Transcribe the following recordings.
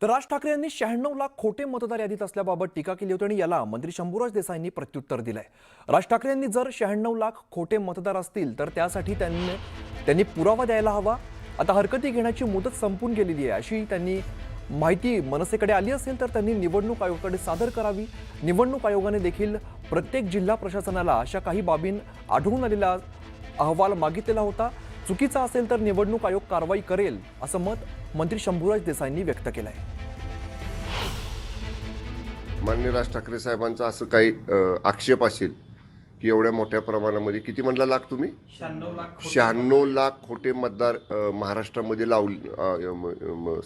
तर राज ठाकरे यांनी 96 लाख खोटे मतदार यादीत असल्याबाबत टीका केली होती आणि याला मंत्री शंभूराज देसाईंनी प्रत्युत्तर दिलंय। राज ठाकरे यांनी जर 96 लाख खोटे मतदार असतील तर त्यासाठी त्यांनी पुरावा द्यायला हवा। आता हरकती घेण्याची मुदत संपून गेलेली आहे अशी त्यांनी माहिती मनसेकडे आली असेल तर त्यांनी निवडणूक आयोगाकडे सादर करावी। निवडणूक आयोगाने देखील प्रत्येक जिल्हा प्रशासनाला अशा काही बाबी आढळून आलेला अहवाल मागितलेला होता। चुकीचा असेल तर निवडणूक आयोग कारवाई करेल असं मत मंत्री शंभूराज देसाईंनी व्यक्त केलंय। माननीय राज ठाकरे साहेबांचा असं काही आक्षेप असेल की एवढ्या मोठ्या प्रमाणामध्ये किती म्हणला लाख तुम्ही 96 लाख खोटे मतदार महाराष्ट्रामध्ये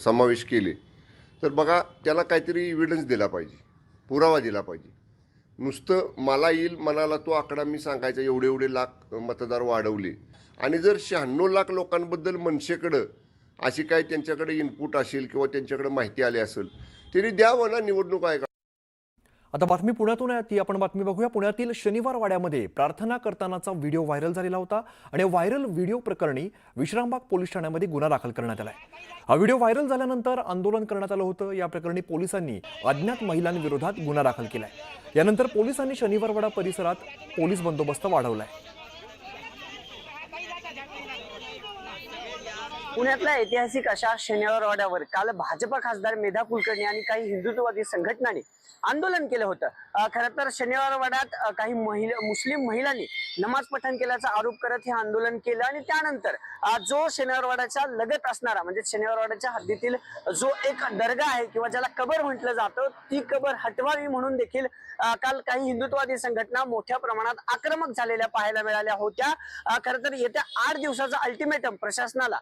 समावेश केले तर बघा त्याला काहीतरी एव्हिडन्स दिला पाहिजे, पुरावा दिला पाहिजे। नुसतं मला येईल मनाला तो आकडा मी सांगायचा एवढे एवढे लाख मतदार वाढवले आणि जर 96 लाख लोकांबद्दल मनसेकडं अशी काही त्यांच्याकडे इनपुट असेल किंवा त्यांच्याकडे माहिती आली असेल तरी द्यावं ना निवडणूक आयोग। आता बातमी पुण्यातून आहे ती आपण बातमी बघूया। पुण्यातील शनिवार वाड्यामध्ये प्रार्थना करतानाचा व्हिडिओ व्हायरल झालेला होता आणि व्हायरल व्हिडिओ प्रकरणी विश्रामबाग पोलीस ठाण्यामध्ये गुन्हा दाखल करण्यात आलाय। हा व्हिडिओ व्हायरल झाल्यानंतर आंदोलन करण्यात आलं होतं। या प्रकरणी पोलिसांनी अज्ञात महिलांविरोधात गुन्हा दाखल केलाय। यानंतर पोलिसांनी शनिवार वाडा परिसरात पोलीस बंदोबस्त वाढवलाय। पुण्यातल्या ऐतिहासिक अशा शनिवार वाड्यावर काल भाजपा खासदार मेधा कुलकर्णी आणि काही हिंदुत्ववादी संघटनांनी आंदोलन केलं होतं। खरं तर शनिवार वाड्यात काही मुस्लिम महिलांनी नमाज पठण केल्याचा आरोप करत हे आंदोलन केलं आणि त्यानंतर जो शनिवार वाड्याच्या लगत असणारा म्हणजे शनिवार वाड्याच्या हद्दीतील जो एक दर्गा आहे किंवा ज्याला कबर म्हटलं जातं ती कबर हटवावी म्हणून देखील काल काही हिंदुत्ववादी संघटना मोठ्या प्रमाणात आक्रमक झालेल्या पाहायला मिळाल्या होत्या। खरं तर येत्या 8 दिवसाचा अल्टिमेटम प्रशासनाला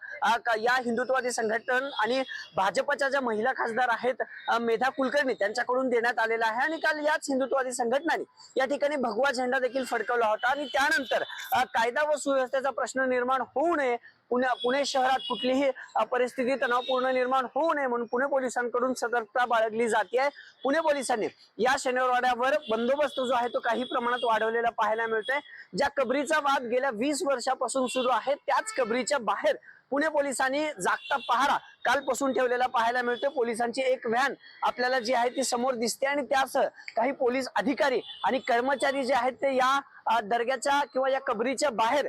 या हिंदुत्ववादी संघटना आणि भाजपच्या ज्या महिला खासदार आहेत मेधा कुलकर्णी त्यांच्याकडून देण्यात आलेला आहे आणि काल याच हिंदुत्ववादी संघटनांनी या ठिकाणी भगवा झेंडा देखील फडकवला होता आणि त्यानंतर कायदा व सुव्यवस्थेचा प्रश्न निर्माण होऊ नये, पुणे शहरात कुठलीही परिस्थिती तणावपूर्ण निर्माण होऊ नये म्हणून पुणे पोलिसांकडून सतर्कता बाळगली जाते। पुणे पोलिसांनी या शनिवार वाड्यावर बंदोबस्त जो आहे तो काही प्रमाणात वाढवलेला पाहायला मिळतोय। ज्या कबरीचा वाद गेल्या 20 वर्षापासून सुरू आहे त्याच कबरीच्या बाहेर पुणे पोलिसांनी जागता पहारा कालपासून ठेवलेला पाहायला मिळतोय। पोलिसांची एक व्हॅन आपल्याला जी आहे ती समोर दिसते आणि त्यासह काही पोलीस अधिकारी आणि कर्मचारी जे आहेत ते या दर्ग्याच्या किंवा या कबरीच्या बाहेर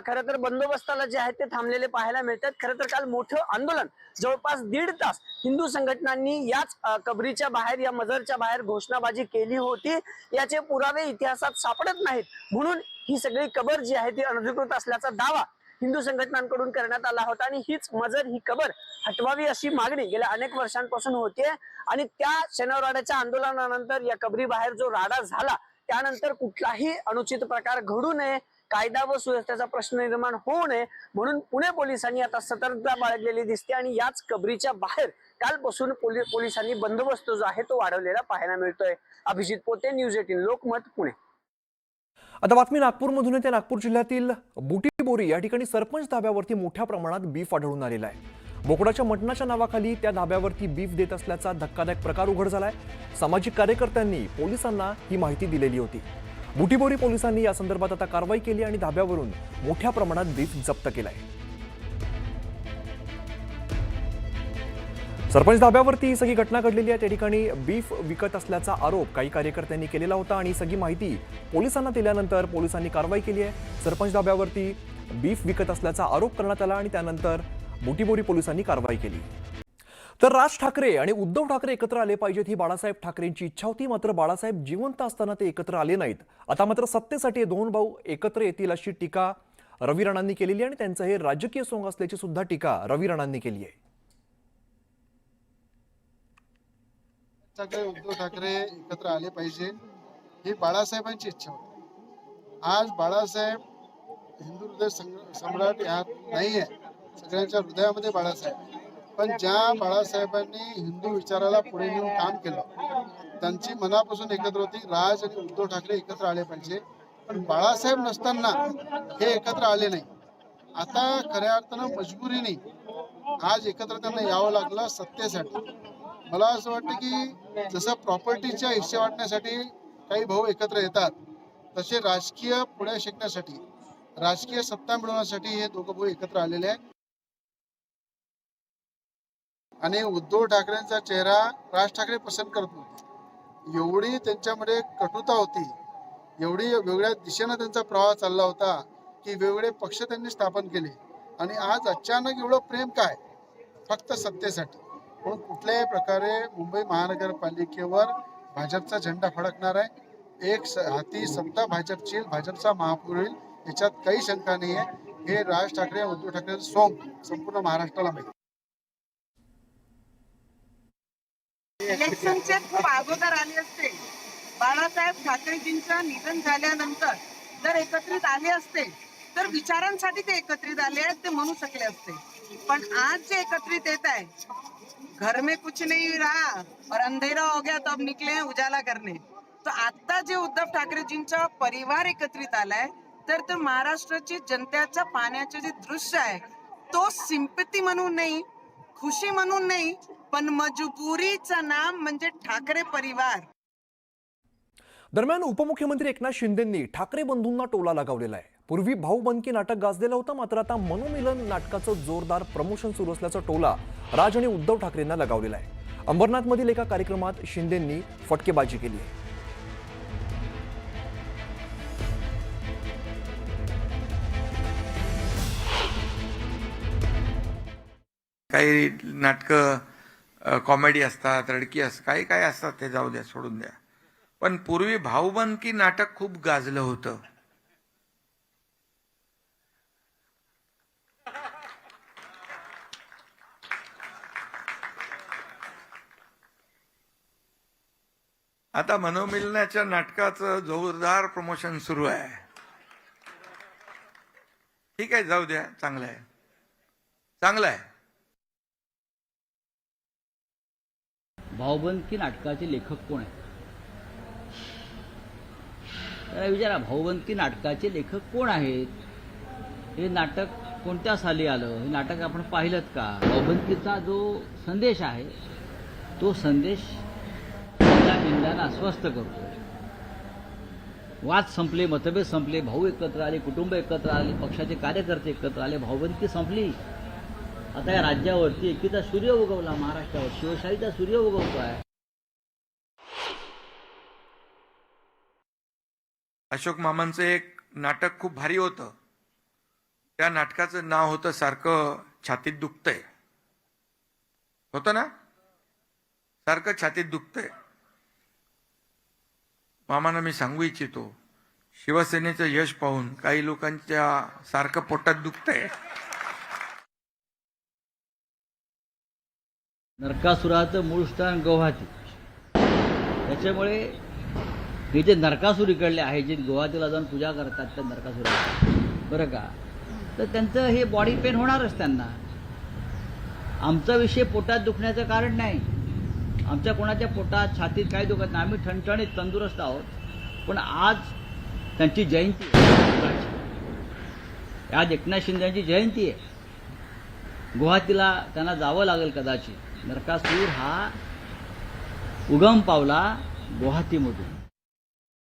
खरं तर बंदोबस्ताला जे आहेत ते थांबलेले पाहायला मिळतात। खरं तर काल मोठं आंदोलन जवळपास 1.5 तास हिंदू संघटनांनी याच कबरीच्या बाहेर या मजरच्या बाहेर घोषणाबाजी केली होती। याचे पुरावे इतिहासात सापडत नाहीत म्हणून ही सगळी कबर जी आहे ती अनधिकृत असल्याचा दावा हिंदू संघटनांकडून करण्यात आला होता आणि हीच मजर ही कबर हटवावी अशी मागणी गेल्या अनेक वर्षांपासून होते आणि त्या शनिवार वाड्याच्या आंदोलनानंतर या कबरी बाहेर जो राडा झाला त्यानंतर कुठलाही अनुचित प्रकार घडू नये, कायदा व सुव्यवस्थेचा प्रश्न निर्माण होऊ नये म्हणून पुणे पोलिसांनी आता सतर्कता बाळगलेली दिसते आणि याच कबरीच्या बाहेर कालपासून पोलिसांनी बंदोबस्त जो आहे तो वाढवलेला पाहायला मिळतोय। अभिजित पोते, न्यूज 18 लोकमत, पुणे। आता बातमी नागपूरमधून येते। नागपूर जिल्ह्यातील बुटीबोरी या ठिकाणी सरपंच धाब्यावरती मोठ्या प्रमाणात बीफ आढळून आलेला आहे। बोकडाच्या मटणाच्या नावाखाली त्या धाब्यावरती बीफ देत असल्याचा धक्कादायक प्रकार उघड झालाय। सामाजिक कार्यकर्त्यांनी पोलिसांना ही माहिती दिलेली होती। बुटीबोरी पोलिसांनी या संदर्भात आता कारवाई केली आणि धाब्यावरून मोठ्या प्रमाणात बीफ जप्त केलाय। सरपंच धाब्यावरती ही सगळी घटना घडलेली आहे। त्या ठिकाणी बीफ विकत असल्याचा आरोप काही कार्यकर्त्यांनी केलेला होता आणि सगळी माहिती पोलिसांना दिल्यानंतर पोलिसांनी कारवाई केली आहे। सरपंच धाब्यावरती बीफ विकत असल्याचा आरोप करण्यात आला आणि त्यानंतर बुटीबोरी पोलिसांनी कारवाई केली। तर राज ठाकरे आणि उद्धव ठाकरे एकत्र आले पाहिजेत ही बाळासाहेब ठाकरेंची इच्छा होती, मात्र बाळासाहेब जिवंत असताना ते एकत्र आले नाहीत। आता मात्र सत्तेसाठी दोन भाऊ एकत्र येतील अशी टीका रवी राणांनी केलेली आणि त्यांचं हे राजकीय सोंग असल्याची सुद्धा टीका रवी राणांनी केली आहे। उद्धव ठाकरे एकत्र आले पाहिजे ही बाळासाहेबांची इच्छा होती। आज बाळासाहेब हिंदू हृदय सम्राट यात नाहीये, सगळ्यांच्या हृदयामध्ये बाळासाहेब, पण ज्या बाळासाहेबांनी हिंदू विचाराला पुढे नेऊन काम केलं त्यांची मनापासून एकत्र होती। राज आणि उद्धव ठाकरे एकत्र आले पाहिजे, पण बाळासाहेब नसताना हे एकत्र आले नाही। आता खऱ्या अर्थानं मजबुरीने आज एकत्र त्यांना यावं लागलं सत्तेसाठी। मला असं वाटतं की जसं प्रॉपर्टीच्या हिस्से वाटण्यासाठी काही भाऊ एकत्र येतात तसे राजकीय पुढे शिकण्यासाठी, राजकीय सत्ता मिळवण्यासाठी हे दोघं भाऊ एकत्र आलेले आहेत। आणि उद्धव ठाकरेंचा चेहरा राज ठाकरे पसंत करत नव्हते. एवढी त्यांच्यामध्ये कटुता होती, एवढी वेगळ्या दिशेनं त्यांचा प्रवाह चालला होता की वेगवेगळे पक्ष त्यांनी स्थापन केले. आणि आज अचानक एवढं प्रेम काय? फक्त सत्तेसाठी. म्हणून कुठल्याही प्रकारे मुंबई महानगरपालिकेवर भाजपचा झेंडा फडकणार आहे. एक हाती सत्ता भाजपची, भाजपचा महापौर होईल, याच्यात काही शंका नाही आहे. हे राज ठाकरे उद्धव ठाकरेंचं सोंग संपूर्ण महाराष्ट्राला माहिती. इलेक्शनचे खूप अगोदर आले असते, बाळासाहेब ठाकरेजींचं निधन झाल्यानंतर जर एकत्रित आले असते तर विचारांसाठी ते एकत्रित आले आहेत ते म्हणू शकले असते. पण आज जे एकत्रित येत आहे, घर में कुछ नहीं रहा और अंधेरा हो गया तो अब निकले हैं उजाला करने. तो आता जे उद्धव ठाकरेजींचा परिवार एकत्रित आलाय तर महाराष्ट्राची जनतेच्या पाण्याचे जे दृश्य आहे तो सिंपती म्हणून नाही, खुशी म्हणून नाही, पण मजबुरीचं नाम म्हणजे ठाकरे परिवार. दरम्यान उपमुख्यमंत्री एकनाथ शिंदेंनी ठाकरे बंधूंना टोला लगावलेला आहे. पूर्वी भाऊबंदकी नाटक गाजलेलं होतं, मात्र आता मनोमिलन नाटकाचं जोरदार प्रमोशन सुरू असल्याचा टोला राज आणि उद्धव ठाकरेंना लगावलेला आहे. अंबरनाथमधील एका कार्यक्रमात शिंदेंनी फटकेबाजी केली आहे. काही नाटकं कॉमेडी असतात, रडकी असतात, काही काय असतात, ते जाऊ द्या, सोडून द्या. पण पूर्वी भाऊबंदकी नाटक खूप गाजलं होतं. आता मनोमिलनाच्या नाटकाचं जोरदार प्रमोशन सुरू आहे. ठीक आहे, जाऊ द्या, चांगलं आहे, चांगलं आहे. भाऊबंदकी नाटकाचे लेखक कोण आहेत? त्याला विचारा, भाऊबंदकी नाटकाचे लेखक कोण आहेत? हे नाटक कोणत्या साली आलं? हे नाटक आपण पाहिलं का? भाऊबंदकीचा जो संदेश आहे तो संदेश निंदाला अस्वस्थ करतो. वाद संपले, मतभेद संपले, भाऊ एकत्र आले, कुटुंब एकत्र आले, पक्षाचे कार्यकर्ते एकत्र आले, भाऊबंदकी संपली. आता या राज्यावरती एकीचा सूर्य उगवला, महाराष्ट्रावर शिवशाहीचा सूर्य उगवतो आहे. अशोक मामांचं एक नाटक खूप भारी होतं. त्या नाटकाचं नाव होतं सारखं छातीत दुखतंय. होतं ना, सारखं छातीत दुखतंय. मामांना मी सांगू इच्छितो, शिवसेनेचं यश पाहून काही लोकांच्या सारखं पोटात दुखतंय. नरकासुराचं मूळ स्थान गुवाहाटी. त्याच्यामुळे हे जे नरकासूर इकडले आहे, जे गुवाहाटीला जाऊन पूजा करतात त्या नरकासुराची, बरं का, तर त्यांचं हे बॉडी पेन होणारच त्यांना. आमचा विषय पोटात दुखण्याचं कारण नाही. आमच्या कोणाच्या पोटात, छातीत काही दुखत नाही. आम्ही ठणठणीत तंदुरुस्त आहोत. पण आज त्यांची जयंती आहे. आज एकनाथ शिंदेची जयंती आहे. गुवाहाटीला त्यांना जावं लागेल कदाचित. नरकासूर हा उगम पावला गुवाहाटीमधून.